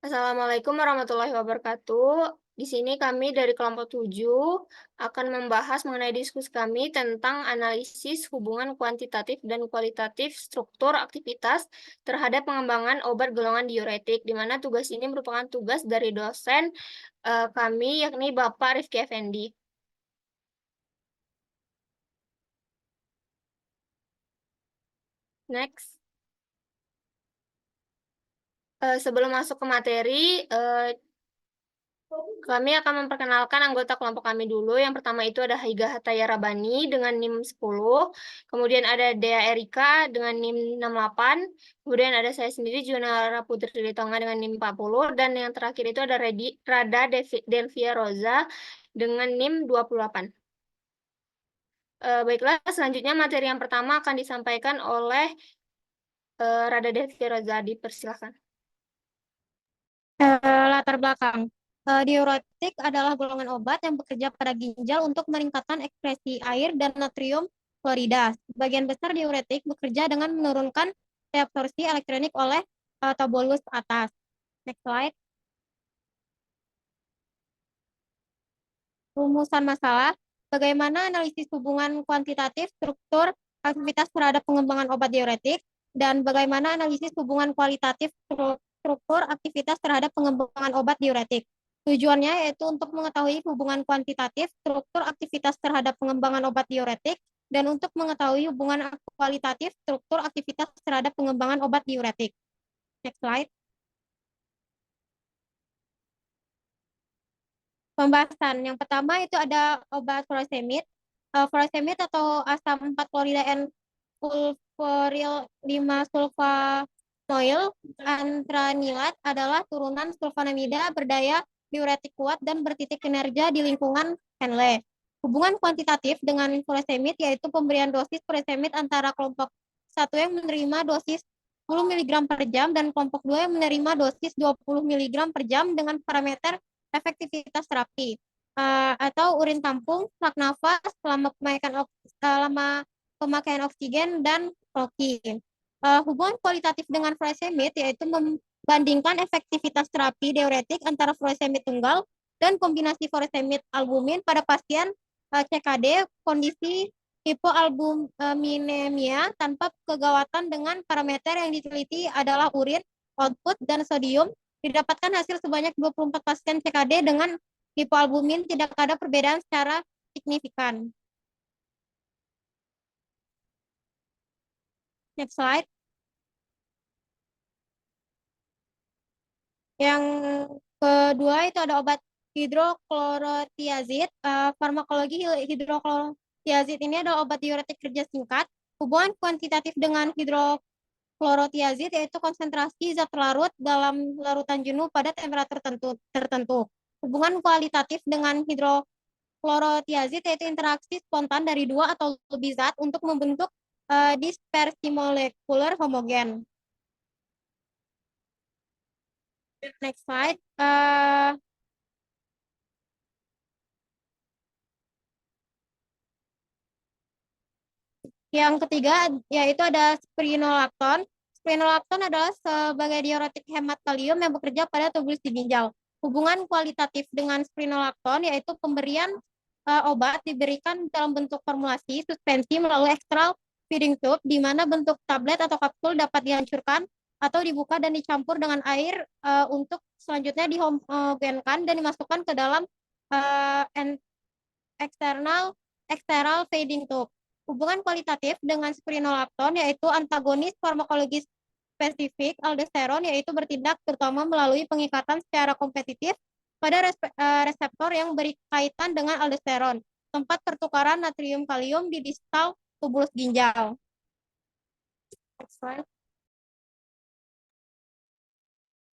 Assalamualaikum warahmatullahi wabarakatuh. Di sini kami dari kelompok 7 akan membahas mengenai diskusi kami tentang analisis hubungan kuantitatif dan kualitatif struktur aktivitas terhadap pengembangan obat golongan diuretik, di mana tugas ini merupakan tugas dari dosen kami, yakni Bapak Rifki Effendi. Next. Sebelum masuk ke materi, kami akan memperkenalkan anggota kelompok kami dulu. Yang pertama itu ada Haiga Hataya Rabani dengan NIM 10. Kemudian ada Dea Erika dengan NIM 68. Kemudian ada saya sendiri, Junara Putri Tritonga dengan NIM 40. Dan yang terakhir itu ada Rada Delvia Roza dengan NIM 28. Baiklah, selanjutnya materi yang pertama akan disampaikan oleh Rada Delvia Roza. Dipersilakan. Latar belakang. Diuretik adalah golongan obat yang bekerja pada ginjal untuk meningkatkan ekspresi air dan natrium klorida. Sebagian besar diuretik bekerja dengan menurunkan reabsorpsi elektronik oleh tabulus atas. Next slide. Rumusan masalah. Bagaimana analisis hubungan kuantitatif struktur aktivitas terhadap pengembangan obat diuretik, dan bagaimana analisis hubungan kualitatif struktur aktivitas terhadap pengembangan obat diuretik. Tujuannya yaitu untuk mengetahui hubungan kuantitatif struktur aktivitas terhadap pengembangan obat diuretik dan untuk mengetahui hubungan kualitatif struktur aktivitas terhadap pengembangan obat diuretik. Next slide. Pembahasan yang pertama itu ada obat furosemid. Furosemid atau asam 4 klorida N sulfonyl 5 sulfanoil antranilat adalah turunan sulfonamida berdaya diuretik kuat dan bertitik kinerja di lingkungan Henle. Hubungan kuantitatif dengan furosemid yaitu pemberian dosis furosemid antara kelompok 1 yang menerima dosis 10 mg per jam dan kelompok 2 yang menerima dosis 20 mg per jam dengan parameter efektivitas terapi atau urin tampung, sak nafas selama pemakaian oksigen dan kroki. Hubungan kualitatif dengan furosemid yaitu membandingkan efektivitas terapi diuretik antara furosemid tunggal dan kombinasi furosemid albumin pada pasien CKD kondisi hipoalbuminemia tanpa kegawatan dengan parameter yang diteliti adalah urin, output, dan sodium. Didapatkan hasil sebanyak 24 pasien CKD dengan hipoalbumin, tidak ada perbedaan secara signifikan. Next slide. Yang kedua itu ada obat hidroklorotiazid. Farmakologi hidroklorotiazid ini adalah obat diuretik kerja singkat. Hubungan kuantitatif dengan hidroklorotiazid yaitu konsentrasi zat larut dalam larutan jenuh pada temperatur tertentu. Hubungan kualitatif dengan hidroklorotiazid yaitu interaksi spontan dari dua atau lebih zat untuk membentuk dispersi molekuler homogen. Next slide. Yang ketiga yaitu ada spironolactone. Spironolactone adalah sebagai diuretik hemat kalium yang bekerja pada tubulus di ginjal. Hubungan kualitatif dengan spironolactone yaitu pemberian obat diberikan dalam bentuk formulasi suspensi melalui ekstral feeding tube, di mana bentuk tablet atau kapsul dapat dihancurkan atau dibuka dan dicampur dengan air untuk selanjutnya dihomogenkan dan dimasukkan ke dalam eksternal feeding tube. Hubungan kualitatif dengan spironolactone yaitu antagonis farmakologis spesifik aldosteron yaitu bertindak terutama melalui pengikatan secara kompetitif pada reseptor yang berkaitan dengan aldosteron, tempat pertukaran natrium kalium di distal tubulus ginjal.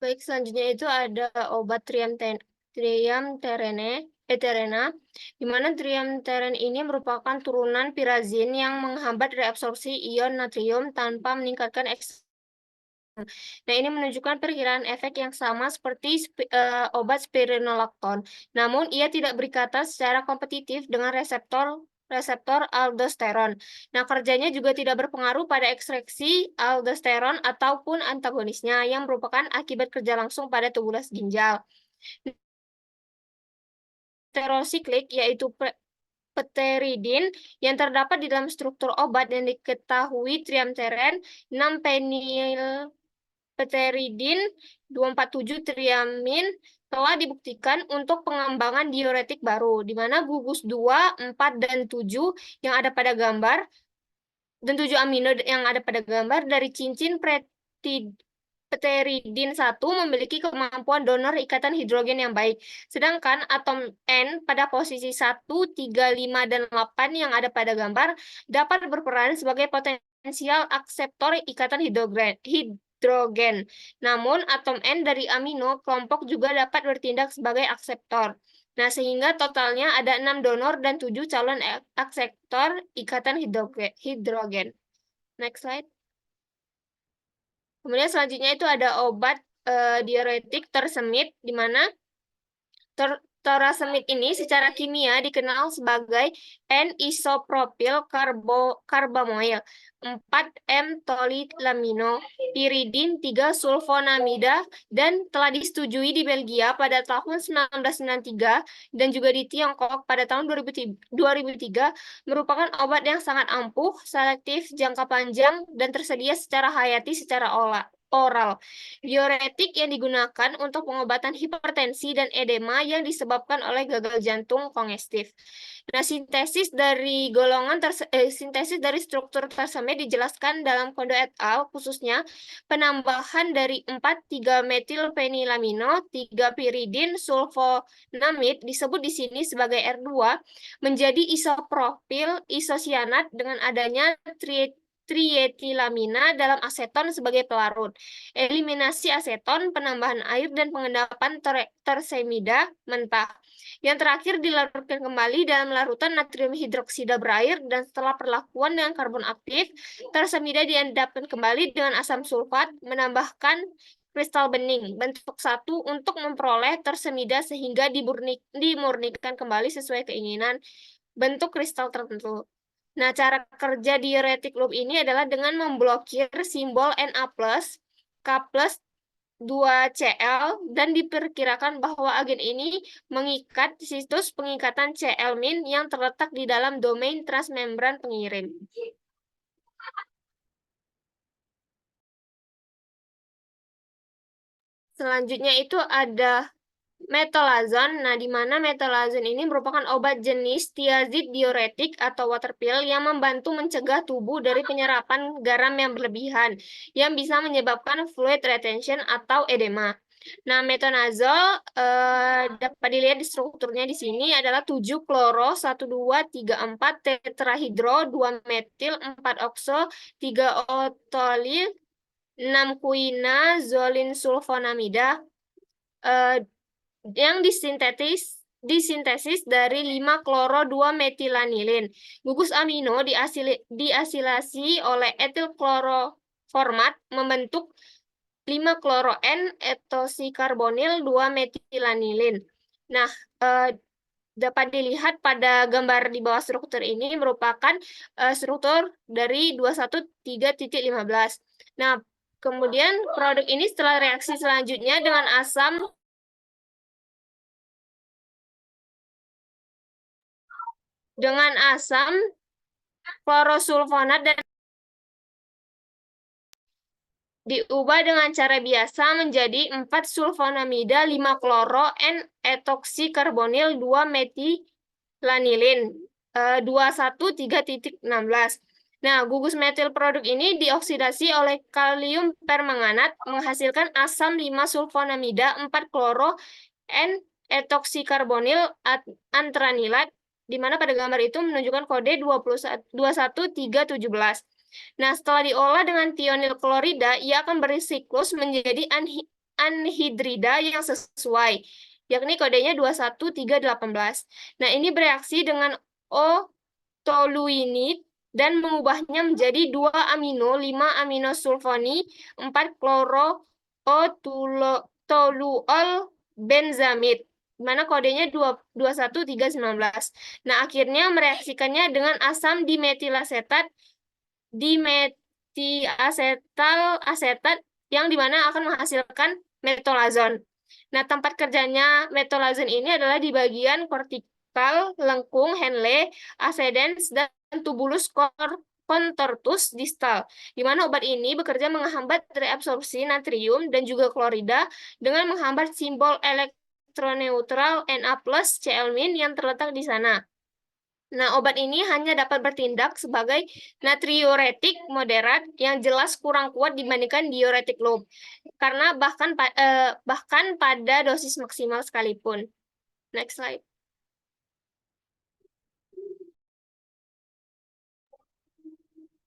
Baik, selanjutnya itu ada obat triamterena, di mana triamteren ini merupakan turunan pirazin yang menghambat reabsorpsi ion natrium tanpa meningkatkan Nah, ini menunjukkan perkiraan efek yang sama seperti obat spironolactone. Namun, ia tidak berikatan secara kompetitif dengan reseptor reseptor aldosteron. Nah, kerjanya juga tidak berpengaruh pada ekstraksi aldosteron ataupun antagonisnya yang merupakan akibat kerja langsung pada tubulas ginjal. Heterosiklik yaitu pteridin yang terdapat di dalam struktur obat dan diketahui triamteren 6 pteridin 247 triamin telah dibuktikan untuk pengembangan diuretik baru, di mana gugus 2, 4, dan 7 yang ada pada gambar, dan 7 amino yang ada pada gambar dari cincin pteridin 1 memiliki kemampuan donor ikatan hidrogen yang baik. Sedangkan atom N pada posisi 1, 3, 5, dan 8 yang ada pada gambar dapat berperan sebagai potensial akseptor ikatan hidrogen. Namun, atom N dari amino kelompok juga dapat bertindak sebagai akseptor. Nah, sehingga totalnya ada 6 donor dan 7 calon akseptor ikatan hidrogen. Next slide. Kemudian selanjutnya itu ada obat diuretik tersemit, di mana torasemid ini secara kimia dikenal sebagai N-isopropil karbamoil, 4-M-tolilamino, piridin 3-sulfonamida, dan telah disetujui di Belgia pada tahun 1993 dan juga di Tiongkok pada tahun 2003, merupakan obat yang sangat ampuh, selektif, jangka panjang, dan tersedia secara hayati secara oral. Diuretik yang digunakan untuk pengobatan hipertensi dan edema yang disebabkan oleh gagal jantung kongestif. Nah, sintesis dari sintesis dari struktur tersemit dijelaskan dalam Kondo et al. Khususnya penambahan dari 4,3-metilfenilamino, 3-piridin sulfonamid disebut di sini sebagai R2 menjadi isopropil isosianat dengan adanya trietilamina dalam aseton sebagai pelarut. Eliminasi aseton, penambahan air, dan pengendapan tersemida mentah. Yang terakhir dilarutkan kembali dalam larutan natrium hidroksida berair, dan setelah perlakuan dengan karbon aktif, tersemida diendapkan kembali dengan asam sulfat, menambahkan kristal bening bentuk 1 untuk memperoleh tersemida sehingga dimurnikan kembali sesuai keinginan bentuk kristal tertentu. Nah, cara kerja diuretik loop ini adalah dengan memblokir simbol Na+, K+, 2Cl, dan diperkirakan bahwa agen ini mengikat situs pengikatan Cl- yang terletak di dalam domain transmembran pengirim. Selanjutnya itu ada metolazon. Nah, di mana metolazon ini merupakan obat jenis tiazid diuretik atau water pill yang membantu mencegah tubuh dari penyerapan garam yang berlebihan, yang bisa menyebabkan fluid retention atau edema. Nah, metonazol dapat dilihat di strukturnya di sini adalah 7 kloro, 1, 2, 3, 4 tetrahidro, 2 metil, 4 okso, 3 otolil, 6 kuina, zolin sulfonamida, yang disintesis dari 5 kloro 2 metilanilin. Gugus amino diasilasi oleh etil kloroformat membentuk 5 kloro N etosikarbonil 2 metilanilin. Nah, dapat dilihat pada gambar di bawah struktur ini merupakan struktur dari 213.15. Nah, kemudian produk ini setelah reaksi selanjutnya dengan asam klorosulfonat dan diubah dengan cara biasa menjadi 4-sulfonamida 5 kloro N-etoksikarbonil 2 metilanilin 213.16. Nah, gugus metil produk ini dioksidasi oleh kalium permanganat menghasilkan asam 5-sulfonamida 4 kloro N-etoksikarbonil antranilat, di mana pada gambar itu menunjukkan kode 21317. Nah, setelah diolah dengan tionil klorida, ia akan bersiklus menjadi anhidrida yang sesuai, yakni kodenya 21318. Nah, ini bereaksi dengan O-toluinid dan mengubahnya menjadi 2 amino, 5 amino sulfoni, 4 kloro O-toluol benzamid. di mana kodenya 21319. Nah, akhirnya mereaksikannya dengan asam dimetilasetat, dimetiasetal-asetat yang dimana akan menghasilkan metolazon. Nah, tempat kerjanya metolazon ini adalah di bagian kortikal, lengkung, Henle, ascendens, dan tubulus contortus distal, di mana obat ini bekerja menghambat reabsorpsi natrium dan juga klorida dengan menghambat simbol elektroneutral Na+ Cl- yang terletak di sana. Nah, obat ini hanya dapat bertindak sebagai natriuretik moderat yang jelas kurang kuat dibandingkan diuretik low, karena bahkan pada dosis maksimal sekalipun. Next slide.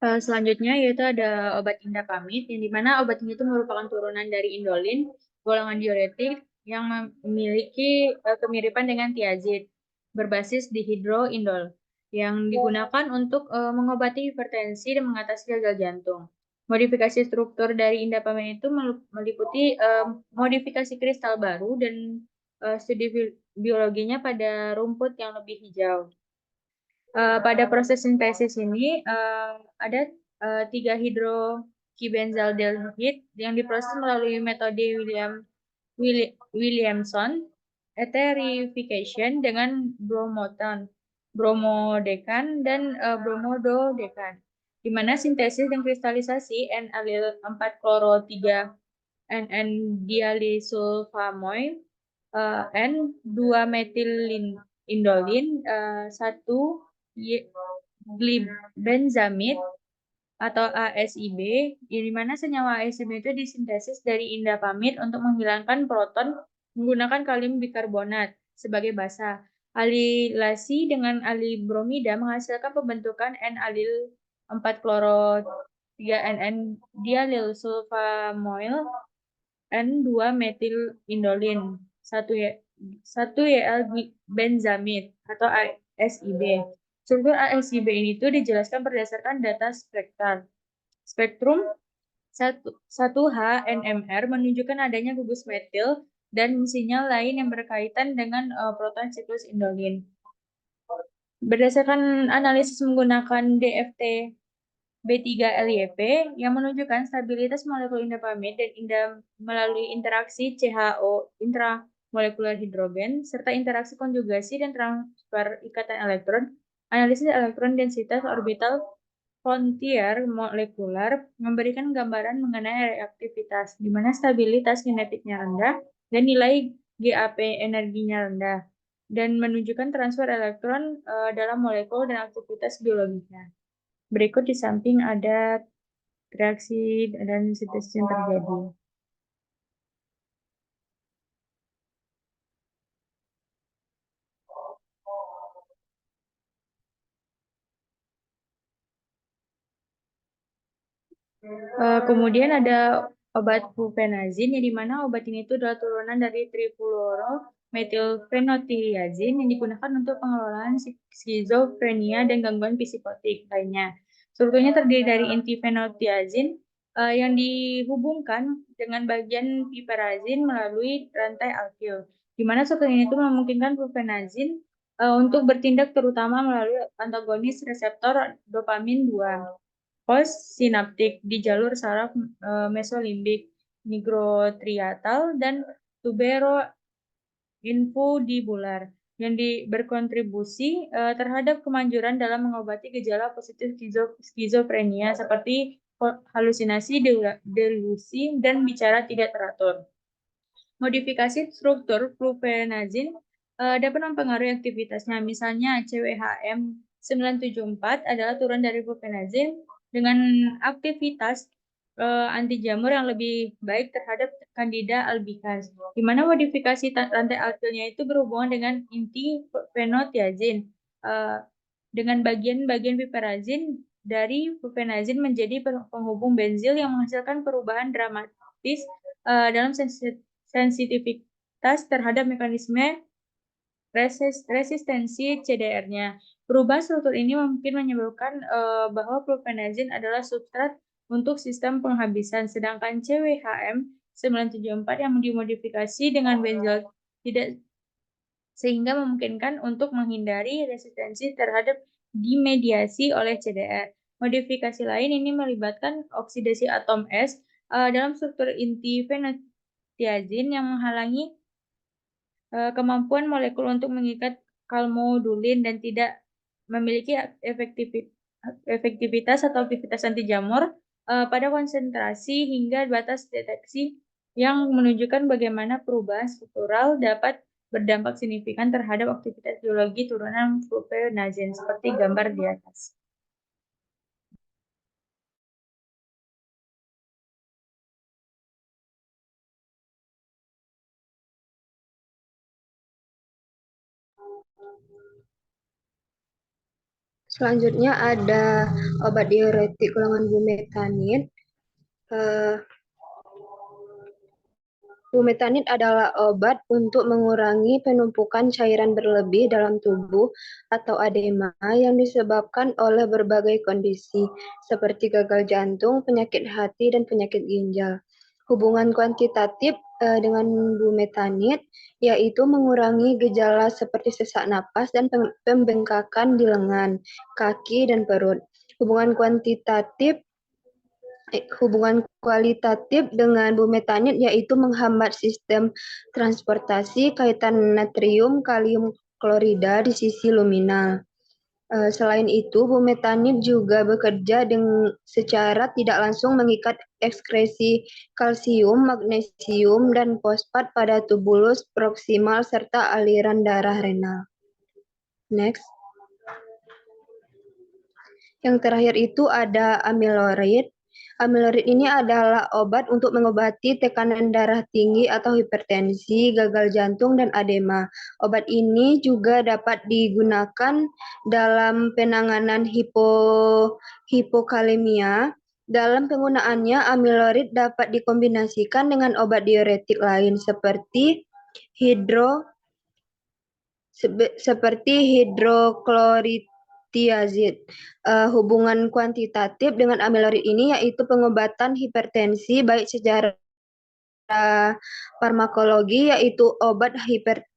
Selanjutnya yaitu ada obat indapamid, yang dimana obat ini itu merupakan turunan dari indolin, golongan diuretik yang memiliki kemiripan dengan tiazid, berbasis dihidroindol, yang digunakan untuk mengobati hipertensi dan mengatasi gagal jantung. Modifikasi struktur dari indapamid itu meliputi modifikasi kristal baru dan studi biologinya pada rumput yang lebih hijau. Pada proses sintesis ini ada 3 hidrokibenzaldehid yang diproses melalui metode Williamson esterification dengan bromodekan, dan bromododekan, di mana sintesis dan kristalisasi N-alil 4-kloro 3 NN dialisulfamoil, N2-metilindolin, 1 glibenzamid atau ASIB, di mana senyawa ASIB itu disintesis dari indapamid untuk menghilangkan proton menggunakan kalium bikarbonat sebagai basa. Alilasi dengan alibromida menghasilkan pembentukan N-alil 4-kloro 3NN dialylsulfamoil, N2-metilindolin, 1-YL benzamid atau ASIB. Struktur ASIB ini tuh dijelaskan berdasarkan data spektral. Spektrum 1H NMR menunjukkan adanya gugus metil dan sinyal lain yang berkaitan dengan proton siklus indolin. Berdasarkan analisis menggunakan DFT B3LYP yang menunjukkan stabilitas molekul indapamid dan melalui interaksi CHO intramolekular hidrogen serta interaksi konjugasi dan transfer ikatan elektron. Analisis elektron densitas orbital frontier molekular memberikan gambaran mengenai reaktivitas, di mana stabilitas kinetiknya rendah dan nilai GAP energinya rendah, dan menunjukkan transfer elektron dalam molekul dan aktivitas biologisnya. Berikut di samping ada reaksi dan sintesis yang terjadi. Kemudian ada obat fluphenazine, yang dimana obat ini itu adalah turunan dari trifluorometilfenothiazine yang digunakan untuk pengelolaan skizofrenia dan gangguan psikotik lainnya. Strukturnya terdiri dari inti fenothiazine yang dihubungkan dengan bagian piperazine melalui rantai alkyl, di mana struktur ini itu memungkinkan fluphenazine untuk bertindak terutama melalui antagonis reseptor dopamin 2 postsinaptik di jalur saraf mesolimbik, nigrostriatal, dan tuberoinfundibular yang berkontribusi terhadap kemanjuran dalam mengobati gejala positif skizofrenia seperti halusinasi, delusi, dan bicara tidak teratur. Modifikasi struktur fluphenazine dapat mempengaruhi aktivitasnya. Misalnya CWHM 974 adalah turun dari fluphenazine dengan aktivitas anti jamur yang lebih baik terhadap Candida albicans, di mana modifikasi rantai alkilnya itu berhubungan dengan inti fenothiazine dengan bagian-bagian piperazine dari fluphenazine menjadi penghubung benzil yang menghasilkan perubahan dramatis dalam sensitivitas terhadap mekanisme resistensi CDR-nya. Perubahan struktur ini mungkin menyebabkan bahwa fluphenazine adalah substrat untuk sistem penghabisan, sedangkan CWHM 974 yang dimodifikasi dengan benzil sehingga memungkinkan untuk menghindari resistensi terhadap dimediasi oleh CDR. Modifikasi lain ini melibatkan oksidasi atom es dalam struktur inti fenotiazin yang menghalangi kemampuan molekul untuk mengikat kalmodulin dan tidak memiliki efektivitas atau aktivitas anti jamur pada konsentrasi hingga batas deteksi yang menunjukkan bagaimana perubahan struktural dapat berdampak signifikan terhadap aktivitas biologi turunan fluvionazin seperti gambar di atas. Selanjutnya ada obat diuretik golongan bumetanid. Bumetanid adalah obat untuk mengurangi penumpukan cairan berlebih dalam tubuh atau edema yang disebabkan oleh berbagai kondisi seperti gagal jantung, penyakit hati, dan penyakit ginjal. Hubungan kuantitatif dengan bumetanid yaitu mengurangi gejala seperti sesak napas dan pembengkakan di lengan, kaki, dan perut. Hubungan kualitatif dengan bumetanid yaitu menghambat sistem transportasi kaitan natrium kalium klorida di sisi luminal. Selain itu, bumetanid juga bekerja secara tidak langsung mengikat ekskresi kalsium, magnesium, dan fosfat pada tubulus proksimal serta aliran darah renal. Next. Yang terakhir itu ada amilorid. Amilorid ini adalah obat untuk mengobati tekanan darah tinggi atau hipertensi, gagal jantung, dan edema. Obat ini juga dapat digunakan dalam penanganan hipokalemia. Dalam penggunaannya, amilorid dapat dikombinasikan dengan obat diuretik lain seperti hidroklorithiazid. Hubungan kuantitatif dengan amiloid ini yaitu pengobatan hipertensi baik secara farmakologi yaitu obat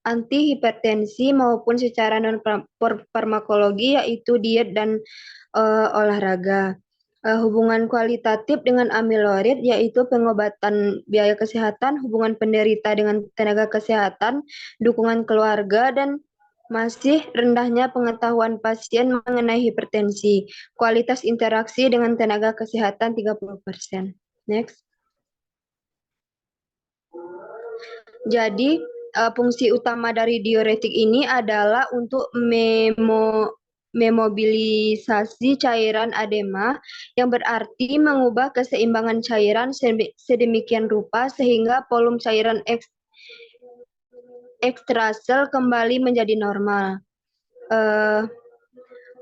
antihipertensi maupun secara non farmakologi yaitu diet dan olahraga. Hubungan kualitatif dengan amiloid yaitu pengobatan biaya kesehatan, hubungan penderita dengan tenaga kesehatan, dukungan keluarga, dan masih rendahnya pengetahuan pasien mengenai hipertensi. Kualitas interaksi dengan tenaga kesehatan 30%. Next. Jadi, fungsi utama dari diuretik ini adalah untuk memobilisasi cairan edema yang berarti mengubah keseimbangan cairan sedemikian rupa sehingga volume cairan ekstrasel kembali menjadi normal.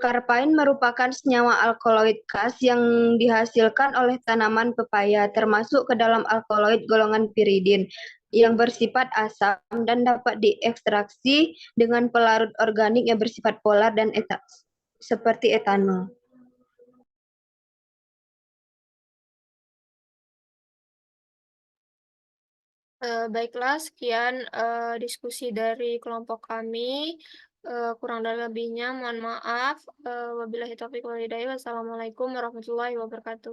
Karpain merupakan senyawa alkaloid khas yang dihasilkan oleh tanaman pepaya, termasuk ke dalam alkaloid golongan piridin yang bersifat asam dan dapat diekstraksi dengan pelarut organik yang bersifat polar dan seperti etanol. Baiklah, sekian diskusi dari kelompok kami. Kurang dan lebihnya mohon maaf. Wabillahi taufiq wal hidayah. Wassalamualaikum warahmatullahi wabarakatuh.